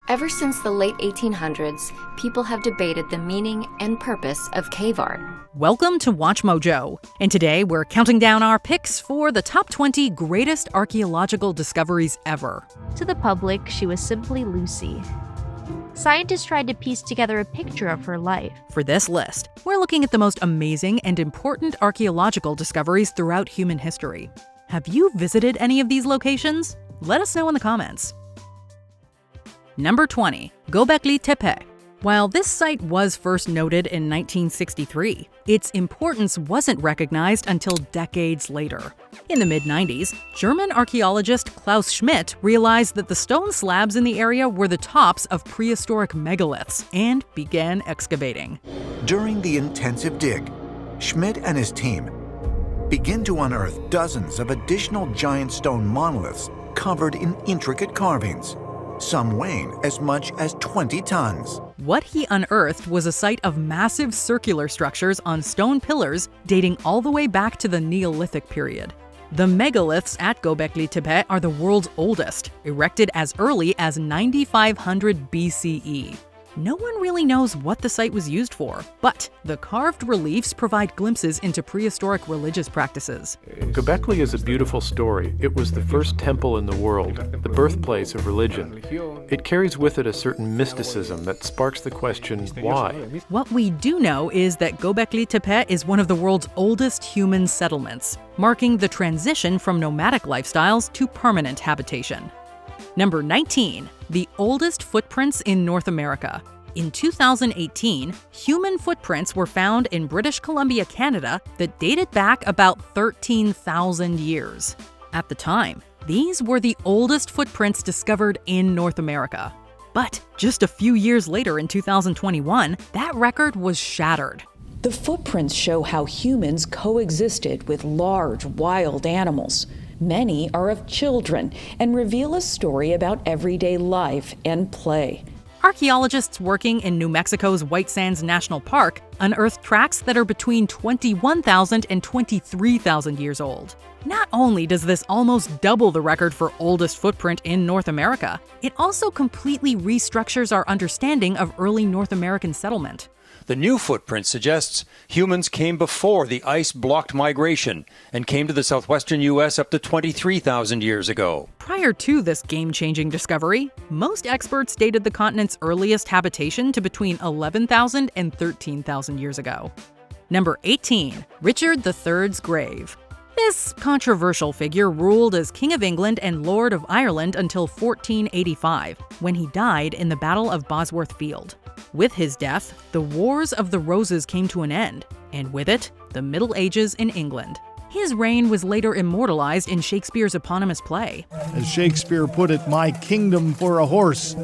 Ever since the late 1800s, people have debated the meaning and purpose of cave art. Welcome to WatchMojo, and today we're counting down our picks for the top 20 greatest archaeological discoveries ever. To the public, she was simply Lucy. Scientists tried to piece together a picture of her life. For this list, we're looking at the most amazing and important archaeological discoveries throughout human history. Have you visited any of these locations? Let us know in the comments. Number 20. Göbekli Tepe. While this site was first noted in 1963, its importance wasn't recognized until decades later. In the mid-90s, German archaeologist Klaus Schmidt realized that the stone slabs in the area were the tops of prehistoric megaliths and began excavating. During the intensive dig, Schmidt and his team begin to unearth dozens of additional giant stone monoliths covered in intricate carvings, some weighing as much as 20 tons. What he unearthed was a site of massive circular structures on stone pillars dating all the way back to the Neolithic period. The megaliths at Göbekli Tepe are the world's oldest, erected as early as 9500 BCE. No one really knows what the site was used for, but the carved reliefs provide glimpses into prehistoric religious practices. Göbekli is a beautiful story. It was the first temple in the world, the birthplace of religion. It carries with it a certain mysticism that sparks the question, why? What we do know is that Göbekli Tepe is one of the world's oldest human settlements, marking the transition from nomadic lifestyles to permanent habitation. Number 19. The oldest footprints in North America. In 2018, human footprints were found in British Columbia, Canada that dated back about 13,000 years. At the time, these were the oldest footprints discovered in North America. But just a few years later in 2021, that record was shattered. The footprints show how humans coexisted with large, wild animals. Many are of children and reveal a story about everyday life and play. Archaeologists working in New Mexico's White Sands National Park unearthed tracks that are between 21,000 and 23,000 years old. Not only does this almost double the record for oldest footprint in North America, it also completely restructures our understanding of early North American settlement. The new footprint suggests humans came before the ice-blocked migration and came to the southwestern U.S. up to 23,000 years ago. Prior to this game-changing discovery, most experts dated the continent's earliest habitation to between 11,000 and 13,000 years ago. Number 18. Richard III's grave. This controversial figure ruled as King of England and Lord of Ireland until 1485, when he died in the Battle of Bosworth Field. With his death, the Wars of the Roses came to an end, and with it, the Middle Ages in England. His reign was later immortalized in Shakespeare's eponymous play. As Shakespeare put it, "My kingdom for a horse."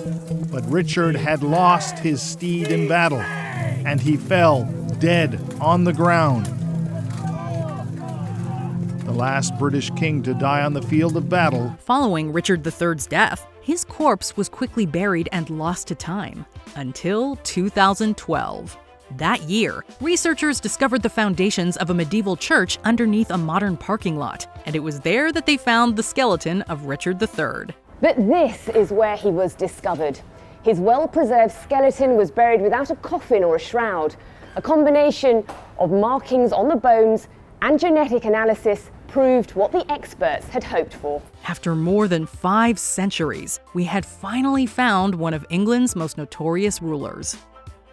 But Richard had lost his steed in battle, and he fell dead on the ground. The last British king to die on the field of battle. Following Richard III's death, his corpse was quickly buried and lost to time, until 2012. That year, researchers discovered the foundations of a medieval church underneath a modern parking lot, and it was there that they found the skeleton of Richard III. But this is where he was discovered. His well-preserved skeleton was buried without a coffin or a shroud. A combination of markings on the bones and genetic analysis proved what the experts had hoped for. After more than 5 centuries, we had finally found one of England's most notorious rulers.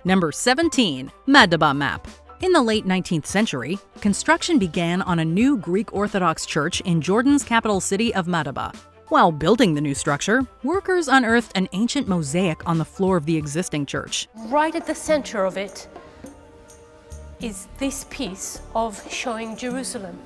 Number 17. Madaba Map. In the late 19th century, construction began on a new Greek Orthodox church in Jordan's capital city of Madaba. While building the new structure, workers unearthed an ancient mosaic on the floor of the existing church. Right at the center of it is this piece of showing Jerusalem.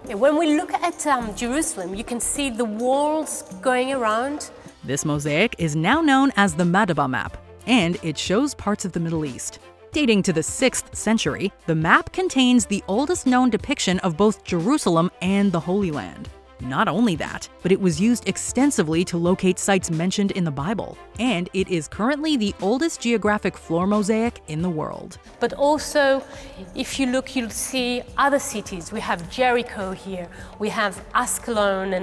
When we look at Jerusalem, you can see the walls going around. This mosaic is now known as the Madaba Map, and it shows parts of the Middle East. Dating to the 6th century, the map contains the oldest known depiction of both Jerusalem and the Holy Land. Not only that, but it was used extensively to locate sites mentioned in the Bible, and it is currently the oldest geographic floor mosaic in the world. But also, if you look, you'll see other cities. We have Jericho here, we have Ascalon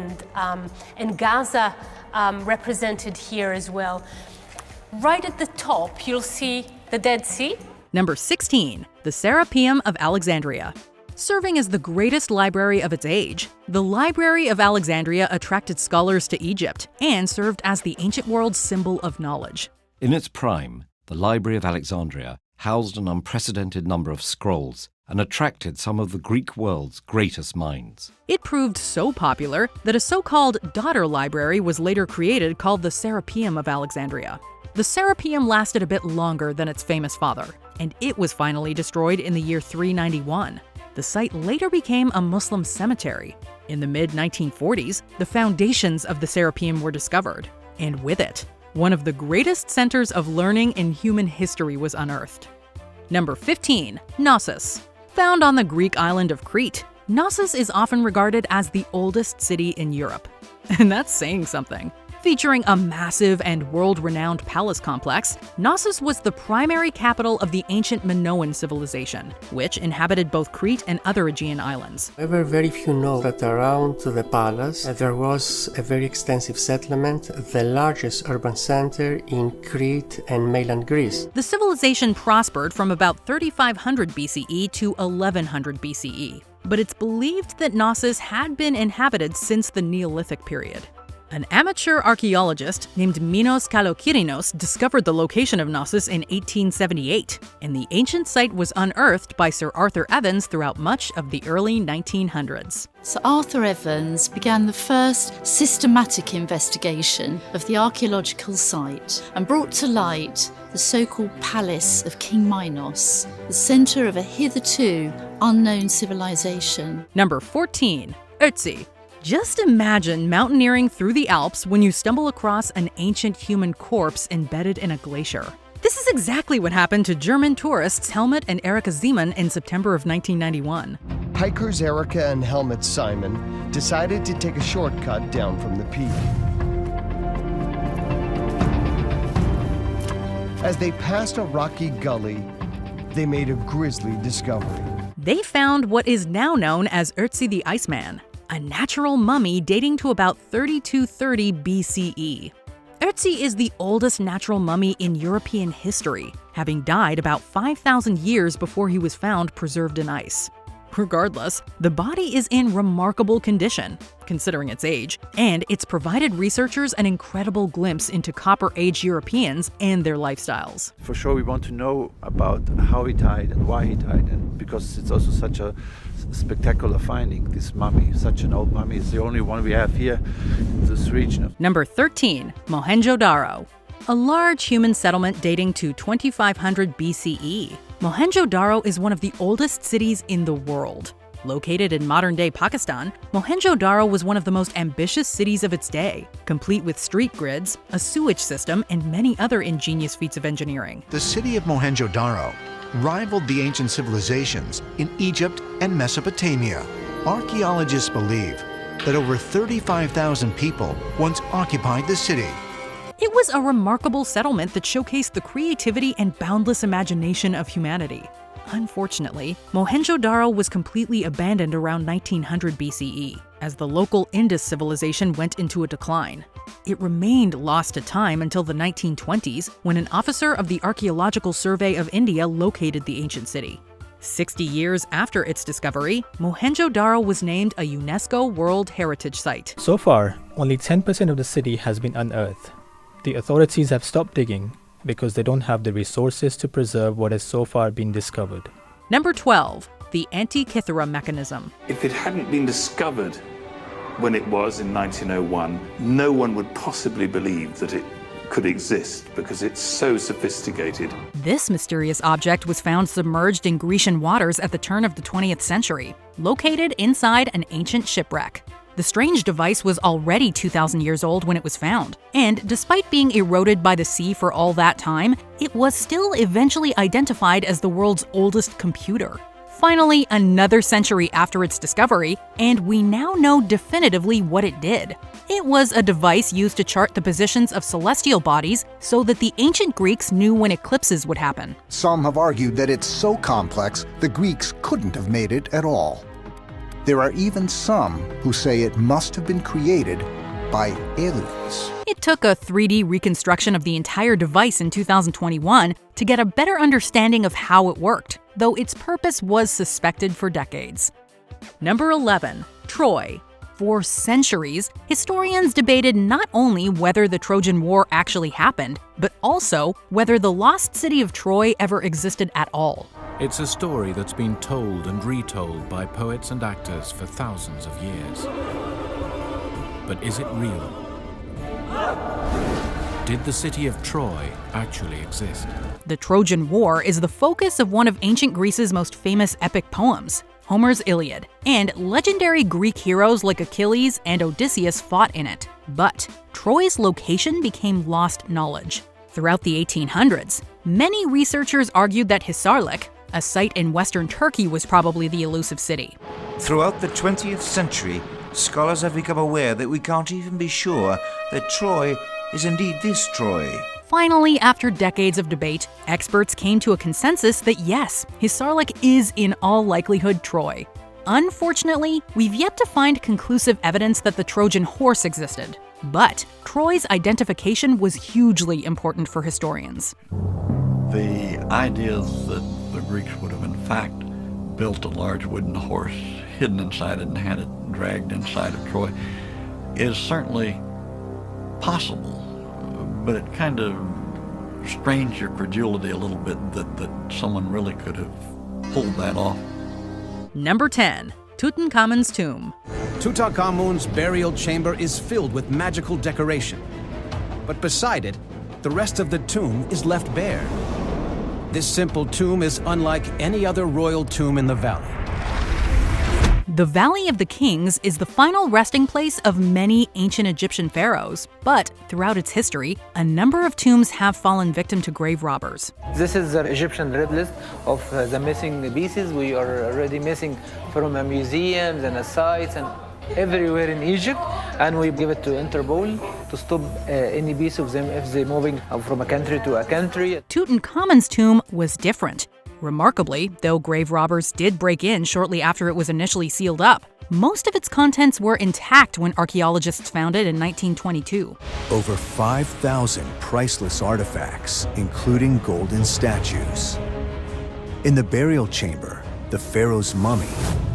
and Gaza represented here as well. Right at the top, you'll see the Dead Sea. Number 16, the Serapeum of Alexandria. Serving as the greatest library of its age, the Library of Alexandria attracted scholars to Egypt and served as the ancient world's symbol of knowledge. In its prime, the Library of Alexandria housed an unprecedented number of scrolls and attracted some of the Greek world's greatest minds. It proved so popular that a so-called daughter library was later created called the Serapeum of Alexandria. The Serapeum lasted a bit longer than its famous father, and it was finally destroyed in the year 391. The site later became a Muslim cemetery. In the mid-1940s, the foundations of the Serapeum were discovered, and with it, one of the greatest centers of learning in human history was unearthed. Number 15, Knossos. Found on the Greek island of Crete, Knossos is often regarded as the oldest city in Europe. And that's saying something. Featuring a massive and world-renowned palace complex, Knossos was the primary capital of the ancient Minoan civilization, which inhabited both Crete and other Aegean islands. However, very few know that around the palace there was a very extensive settlement, the largest urban center in Crete and mainland Greece. The civilization prospered from about 3500 BCE to 1100 BCE, but it's believed that Knossos had been inhabited since the Neolithic period. An amateur archaeologist named Minos Kalokirinos discovered the location of Knossos in 1878, and the ancient site was unearthed by Sir Arthur Evans throughout much of the early 1900s. Sir Arthur Evans began the first systematic investigation of the archaeological site and brought to light the so-called Palace of King Minos, the centre of a hitherto unknown civilization. Number 14, Ötzi. Just imagine mountaineering through the Alps when you stumble across an ancient human corpse embedded in a glacier. This is exactly what happened to German tourists Helmut and Erika Zeeman in September of 1991. Hikers Erika and Helmut Simon decided to take a shortcut down from the peak. As they passed a rocky gully, they made a grisly discovery. They found what is now known as Ötzi the Iceman, a natural mummy dating to about 3230 BCE. Ötzi is the oldest natural mummy in European history, having died about 5,000 years before he was found preserved in ice. Regardless, the body is in remarkable condition, considering its age, and it's provided researchers an incredible glimpse into Copper Age Europeans and their lifestyles. For sure, we want to know about how he died and why he died, and because it's also such a spectacular finding, this mummy, such an old mummy. It's the only one we have here in this region. Number 13, Mohenjo-Daro. A large human settlement dating to 2500 BCE. Mohenjo-Daro is one of the oldest cities in the world. Located in modern-day Pakistan, Mohenjo-Daro was one of the most ambitious cities of its day, complete with street grids, a sewage system, and many other ingenious feats of engineering. The city of Mohenjo-Daro rivaled the ancient civilizations in Egypt and Mesopotamia. Archaeologists believe that over 35,000 people once occupied the city. It was a remarkable settlement that showcased the creativity and boundless imagination of humanity. Unfortunately, Mohenjo-Daro was completely abandoned around 1900 BCE, as the local Indus civilization went into a decline. It remained lost to time until the 1920s, when an officer of the Archeological Survey of India located the ancient city. 60 years after its discovery, Mohenjo-Daro was named a UNESCO World Heritage Site. So far, only 10% of the city has been unearthed. The authorities have stopped digging because they don't have the resources to preserve what has so far been discovered. Number 12, the Antikythera mechanism. If it hadn't been discovered when it was in 1901, no one would possibly believe that it could exist because it's so sophisticated. This mysterious object was found submerged in Grecian waters at the turn of the 20th century, located inside an ancient shipwreck. The strange device was already 2,000 years old when it was found, and despite being eroded by the sea for all that time, it was still eventually identified as the world's oldest computer. Finally, another century after its discovery, and we now know definitively what it did. It was a device used to chart the positions of celestial bodies so that the ancient Greeks knew when eclipses would happen. Some have argued that it's so complex the Greeks couldn't have made it at all. There are even some who say it must have been created by aliens. It took a 3D reconstruction of the entire device in 2021 to get a better understanding of how it worked, though its purpose was suspected for decades. Number 11. Troy. For centuries, historians debated not only whether the Trojan War actually happened, but also whether the lost city of Troy ever existed at all. It's a story that's been told and retold by poets and actors for thousands of years. But is it real? Did the city of Troy actually exist? The Trojan War is the focus of one of ancient Greece's most famous epic poems, Homer's Iliad, and legendary Greek heroes like Achilles and Odysseus fought in it. But Troy's location became lost knowledge. Throughout the 1800s, many researchers argued that Hisarlik, a site in western Turkey, was probably the elusive city. Throughout the 20th century, scholars have become aware that we can't even be sure that Troy is indeed this Troy. Finally, after decades of debate, experts came to a consensus that yes, Hisarlik is in all likelihood Troy. Unfortunately, we've yet to find conclusive evidence that the Trojan horse existed. But Troy's identification was hugely important for historians. The idea that the Greeks would have in fact built a large wooden horse, hidden inside it and had it dragged inside of Troy is certainly possible. But it kind of strains your credulity a little bit that someone really could have pulled that off. Number 10. Tutankhamun's tomb. Tutankhamun's burial chamber is filled with magical decoration. But beside it, the rest of the tomb is left bare. This simple tomb is unlike any other royal tomb in the valley. The Valley of the Kings is the final resting place of many ancient Egyptian pharaohs, but throughout its history, a number of tombs have fallen victim to grave robbers. This is the Egyptian red list of the missing pieces. We are already missing from museums and sites and everywhere in Egypt, and we give it to Interpol to stop any piece of them if they're moving from a country to a country. Tutankhamun's tomb was different. Remarkably, though grave robbers did break in shortly after it was initially sealed up, most of its contents were intact when archaeologists found it in 1922. Over 5,000 priceless artifacts, including golden statues. In the burial chamber, the pharaoh's mummy,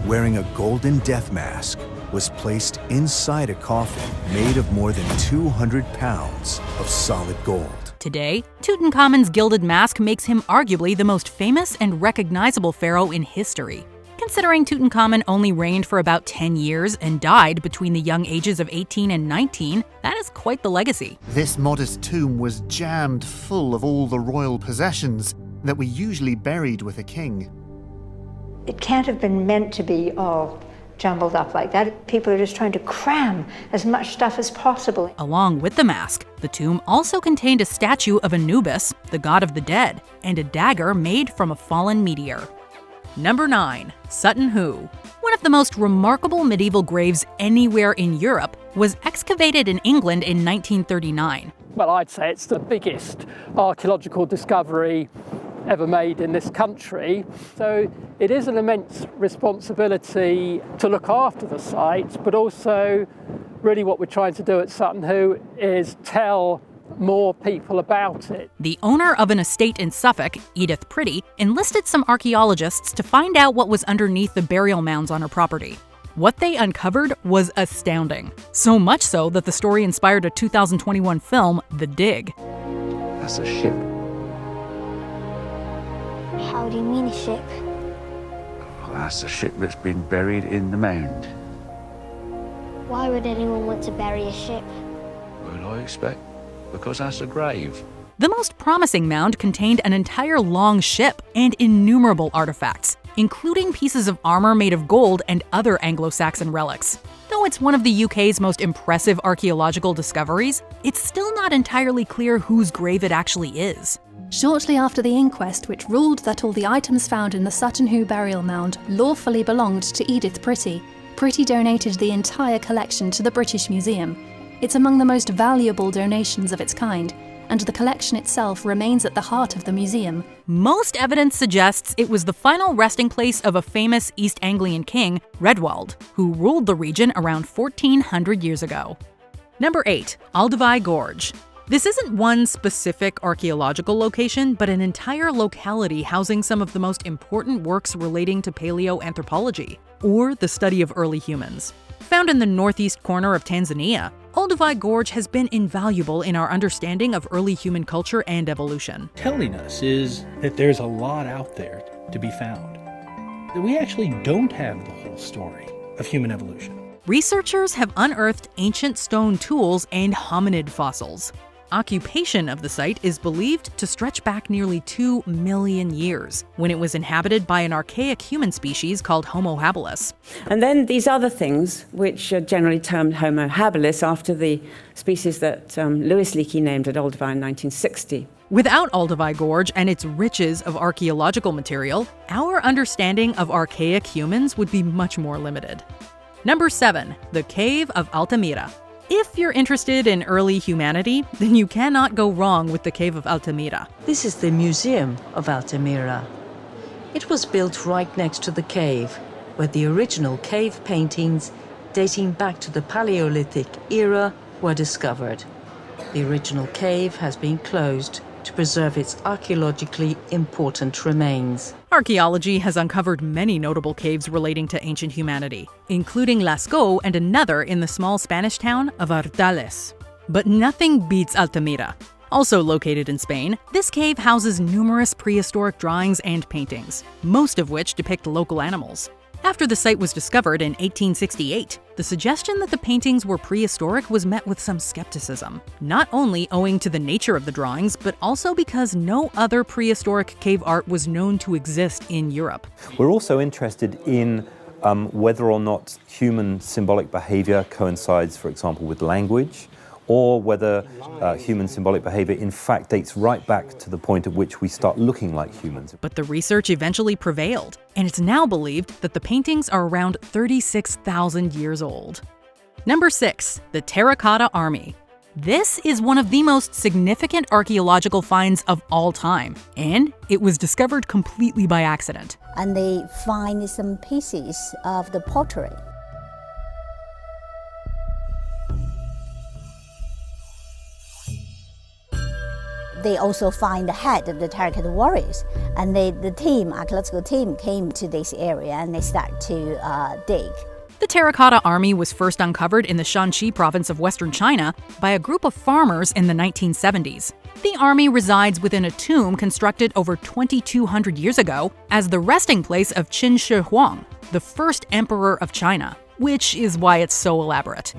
wearing a golden death mask, was placed inside a coffin made of more than 200 pounds of solid gold. Today, Tutankhamun's gilded mask makes him arguably the most famous and recognizable pharaoh in history. Considering Tutankhamun only reigned for about 10 years and died between the young ages of 18 and 19, that is quite the legacy. This modest tomb was jammed full of all the royal possessions that were usually buried with a king. It can't have been meant to be all jumbled up like that. People are just trying to cram as much stuff as possible. Along with the mask, the tomb also contained a statue of Anubis, the god of the dead, and a dagger made from a fallen meteor. Number 9. Sutton Hoo. One of the most remarkable medieval graves anywhere in Europe was excavated in England in 1939. Well, I'd say it's the biggest archaeological discovery ever made in this country. So it is an immense responsibility to look after the site, but also really what we're trying to do at Sutton Hoo is tell more people about it. The owner of an estate in Suffolk, Edith Pretty, enlisted some archaeologists to find out what was underneath the burial mounds on her property. What they uncovered was astounding. So much so that the story inspired a 2021 film, The Dig. That's a ship. How do you mean a ship? Well, that's a ship that's been buried in the mound. Why would anyone want to bury a ship? Well, I expect because that's a grave. The most promising mound contained an entire long ship and innumerable artifacts, including pieces of armor made of gold and other Anglo-Saxon relics. Though it's one of the UK's most impressive archaeological discoveries, it's still not entirely clear whose grave it actually is. Shortly after the inquest, which ruled that all the items found in the Sutton Hoo burial mound lawfully belonged to Edith Pretty, Pretty donated the entire collection to the British Museum. It's among the most valuable donations of its kind, and the collection itself remains at the heart of the museum. Most evidence suggests it was the final resting place of a famous East Anglian king, Redwald, who ruled the region around 1400 years ago. Number 8. Olduvai Gorge. This isn't one specific archaeological location, but an entire locality housing some of the most important works relating to paleoanthropology, or the study of early humans. Found in the northeast corner of Tanzania, Olduvai Gorge has been invaluable in our understanding of early human culture and evolution. Telling us is that there's a lot out there to be found. That we actually don't have the whole story of human evolution. Researchers have unearthed ancient stone tools and hominid fossils. Occupation of the site is believed to stretch back nearly 2 million years, when it was inhabited by an archaic human species called Homo habilis. And then these other things, which are generally termed Homo habilis after the species that Louis Leakey named at Olduvai in 1960. Without Olduvai Gorge and its riches of archaeological material, our understanding of archaic humans would be much more limited. Number 7. The Cave of Altamira. If you're interested in early humanity, then you cannot go wrong with the Cave of Altamira. This is the Museum of Altamira. It was built right next to the cave, where the original cave paintings dating back to the Paleolithic era were discovered. The original cave has been closed to preserve its archaeologically important remains. Archaeology has uncovered many notable caves relating to ancient humanity, including Lascaux and another in the small Spanish town of Ardales. But nothing beats Altamira. Also located in Spain, this cave houses numerous prehistoric drawings and paintings, most of which depict local animals. After the site was discovered in 1868, the suggestion that the paintings were prehistoric was met with some skepticism, not only owing to the nature of the drawings, but also because no other prehistoric cave art was known to exist in Europe. We're also interested in whether or not human symbolic behavior coincides, for example, with language, or whether human symbolic behavior in fact dates right back to the point at which we start looking like humans. But the research eventually prevailed, and it's now believed that the paintings are around 36,000 years old. Number 6. The Terracotta Army. This is one of the most significant archaeological finds of all time, and it was discovered completely by accident. And they find some pieces of the pottery. They also find the head of the terracotta warriors, and the archaeological team came to this area and they start to dig. The Terracotta Army was first uncovered in the Shanxi province of western China by a group of farmers in the 1970s. The army resides within a tomb constructed over 2,200 years ago as the resting place of Qin Shi Huang, the first emperor of China, which is why it's so elaborate.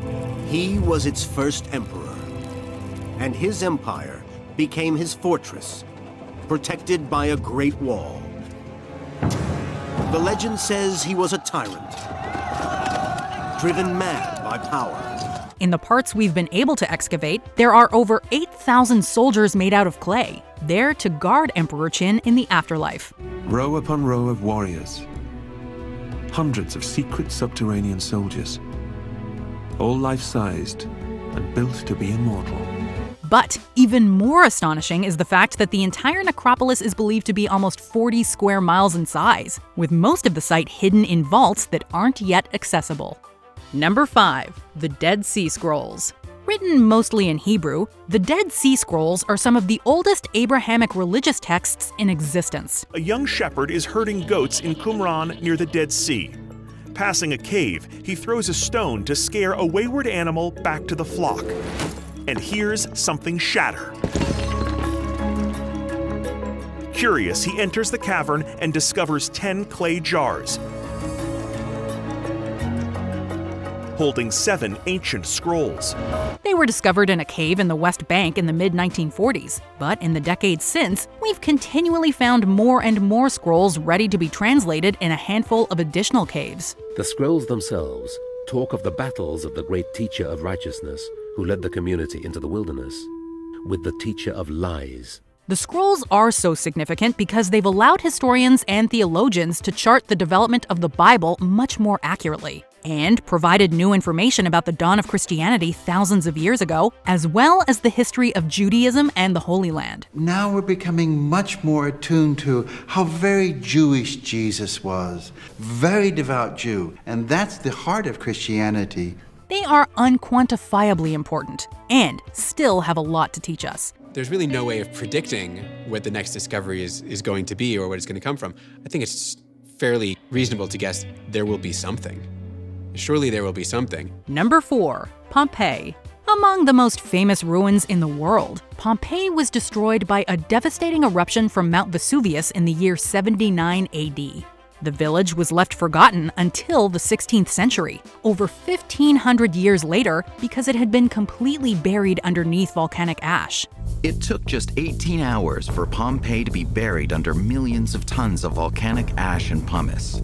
He was its first emperor, and his empire became his fortress, protected by a great wall. The legend says he was a tyrant, driven mad by power. In the parts we've been able to excavate, there are over 8,000 soldiers made out of clay, there to guard Emperor Qin in the afterlife. Row upon row of warriors, hundreds of secret subterranean soldiers, all life-sized and built to be immortal. But even more astonishing is the fact that the entire necropolis is believed to be almost 40 square miles in size, with most of the site hidden in vaults that aren't yet accessible. Number 5. The Dead Sea Scrolls. Written mostly in Hebrew, the Dead Sea Scrolls are some of the oldest Abrahamic religious texts in existence. A young shepherd is herding goats in Qumran near the Dead Sea. Passing a cave, he throws a stone to scare a wayward animal back to the flock. And hears something shatter. Curious, he enters the cavern and discovers 10 clay jars holding 7 ancient scrolls. They were discovered in a cave in the West Bank in the mid-1940s, but in the decades since, we've continually found more and more scrolls ready to be translated in a handful of additional caves. The scrolls themselves talk of the battles of the great teacher of righteousness who led the community into the wilderness, with the teacher of lies. The scrolls are so significant because they've allowed historians and theologians to chart the development of the Bible much more accurately, and provided new information about the dawn of Christianity thousands of years ago, as well as the history of Judaism and the Holy Land. Now we're becoming much more attuned to how very Jewish Jesus was, very devout Jew, and that's the heart of Christianity. They are unquantifiably important and still have a lot to teach us. There's really no way of predicting what the next discovery is going to be or what it's going to come from. I think it's fairly reasonable to guess there will be something. Surely there will be something. Number 4. Pompeii. Among the most famous ruins in the world, Pompeii was destroyed by a devastating eruption from Mount Vesuvius in the year 79 AD. The village was left forgotten until the 16th century, over 1,500 years later, because it had been completely buried underneath volcanic ash. It took just 18 hours for Pompeii to be buried under millions of tons of volcanic ash and pumice.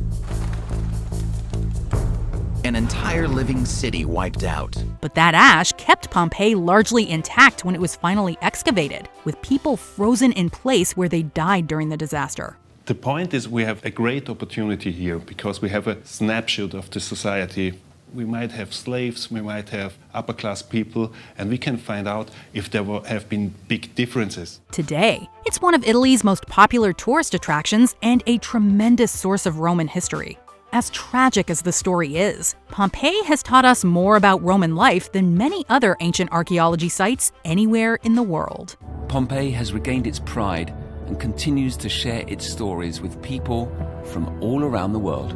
An entire living city wiped out. But that ash kept Pompeii largely intact when it was finally excavated, with people frozen in place where they died during the disaster. The point is we have a great opportunity here because we have a snapshot of the society. We might have slaves, we might have upper class people, and we can find out if there have been big differences. Today, it's one of Italy's most popular tourist attractions and a tremendous source of Roman history. As tragic as the story is, Pompeii has taught us more about Roman life than many other ancient archaeology sites anywhere in the world. Pompeii has regained its pride and continues to share its stories with people from all around the world.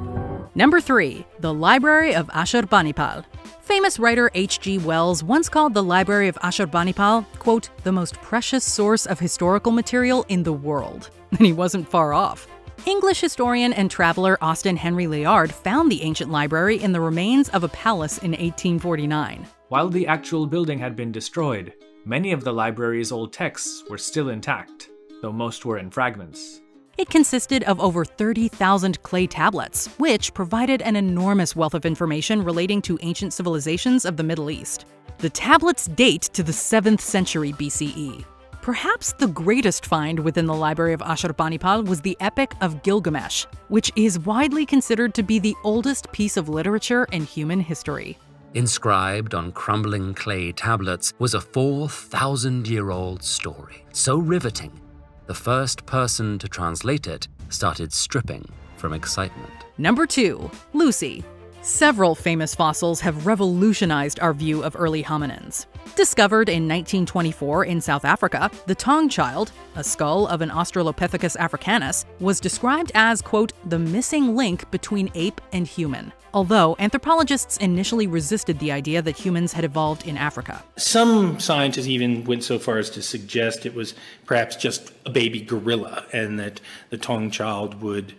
Number 3. The Library of Ashurbanipal. Famous writer H.G. Wells once called the Library of Ashurbanipal, quote, the most precious source of historical material in the world. And he wasn't far off. English historian and traveler Austen Henry Layard found the ancient library in the remains of a palace in 1849. While the actual building had been destroyed, many of the library's old texts were still intact, though most were in fragments. It consisted of over 30,000 clay tablets, which provided an enormous wealth of information relating to ancient civilizations of the Middle East. The tablets date to the 7th century BCE. Perhaps the greatest find within the Library of Ashurbanipal was the Epic of Gilgamesh, which is widely considered to be the oldest piece of literature in human history. Inscribed on crumbling clay tablets was a 4,000-year-old story, so riveting, the first person to translate it started stripping from excitement. Number 2. Lucy. Several famous fossils have revolutionized our view of early hominins. Discovered in 1924 in South Africa, the Tong child, a skull of an Australopithecus africanus, was described as, quote, the missing link between ape and human, although anthropologists initially resisted the idea that humans had evolved in Africa. Some scientists even went so far as to suggest it was perhaps just a baby gorilla and that the Tong child would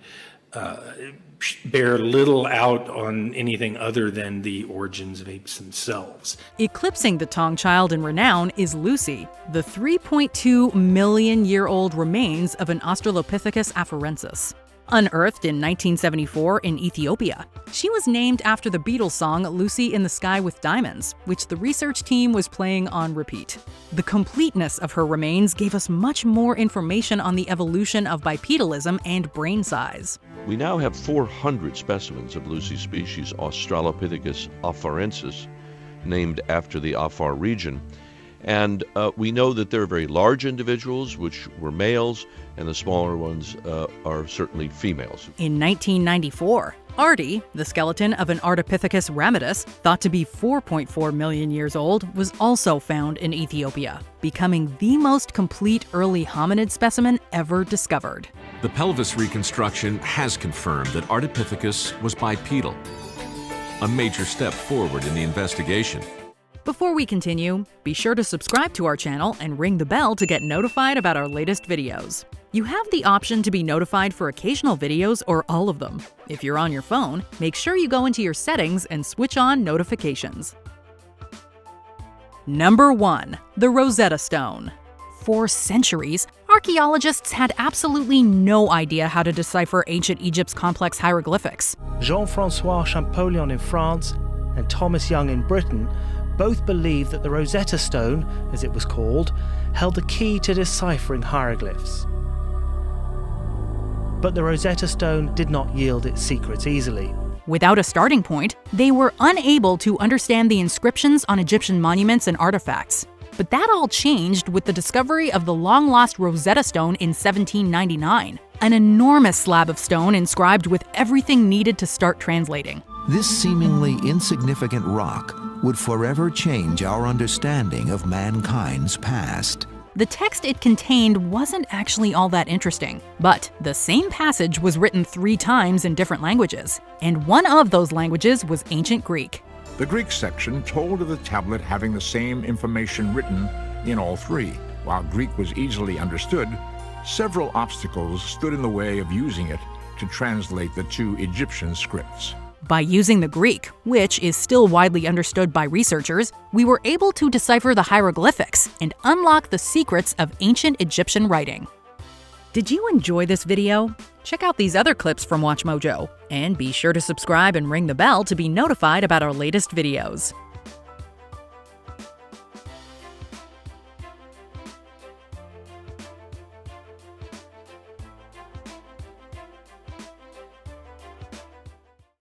bear little out on anything other than the origins of apes themselves. Eclipsing the Tong child in renown is Lucy, the 3.2 million-year-old remains of an Australopithecus afarensis. Unearthed in 1974 in Ethiopia, she was named after the Beatles song Lucy in the Sky with Diamonds, which the research team was playing on repeat. The completeness of her remains gave us much more information on the evolution of bipedalism and brain size. We now have 400 specimens of Lucy species Australopithecus afarensis, named after the Afar region. And we know that there are very large individuals, which were males, and the smaller ones are certainly females. In 1994, Ardi, the skeleton of an Ardipithecus ramidus, thought to be 4.4 million years old, was also found in Ethiopia, becoming the most complete early hominid specimen ever discovered. The pelvis reconstruction has confirmed that Ardipithecus was bipedal, a major step forward in the investigation. Before we continue, be sure to subscribe to our channel and ring the bell to get notified about our latest videos. You have the option to be notified for occasional videos or all of them. If you're on your phone, make sure you go into your settings and switch on notifications. Number 1. The Rosetta Stone. For centuries, archaeologists had absolutely no idea how to decipher ancient Egypt's complex hieroglyphics. Jean-François Champollion in France and Thomas Young in Britain both believed that the Rosetta Stone, as it was called, held the key to deciphering hieroglyphs. But the Rosetta Stone did not yield its secrets easily. Without a starting point, they were unable to understand the inscriptions on Egyptian monuments and artifacts. But that all changed with the discovery of the long-lost Rosetta Stone in 1799, an enormous slab of stone inscribed with everything needed to start translating. This seemingly insignificant rock would forever change our understanding of mankind's past. The text it contained wasn't actually all that interesting, but the same passage was written 3 times in different languages, and one of those languages was Ancient Greek. The Greek section told of the tablet having the same information written in all 3. While Greek was easily understood, several obstacles stood in the way of using it to translate the 2 Egyptian scripts. By using the Greek, which is still widely understood by researchers, we were able to decipher the hieroglyphics and unlock the secrets of ancient Egyptian writing. Did you enjoy this video? Check out these other clips from WatchMojo, and be sure to subscribe and ring the bell to be notified about our latest videos.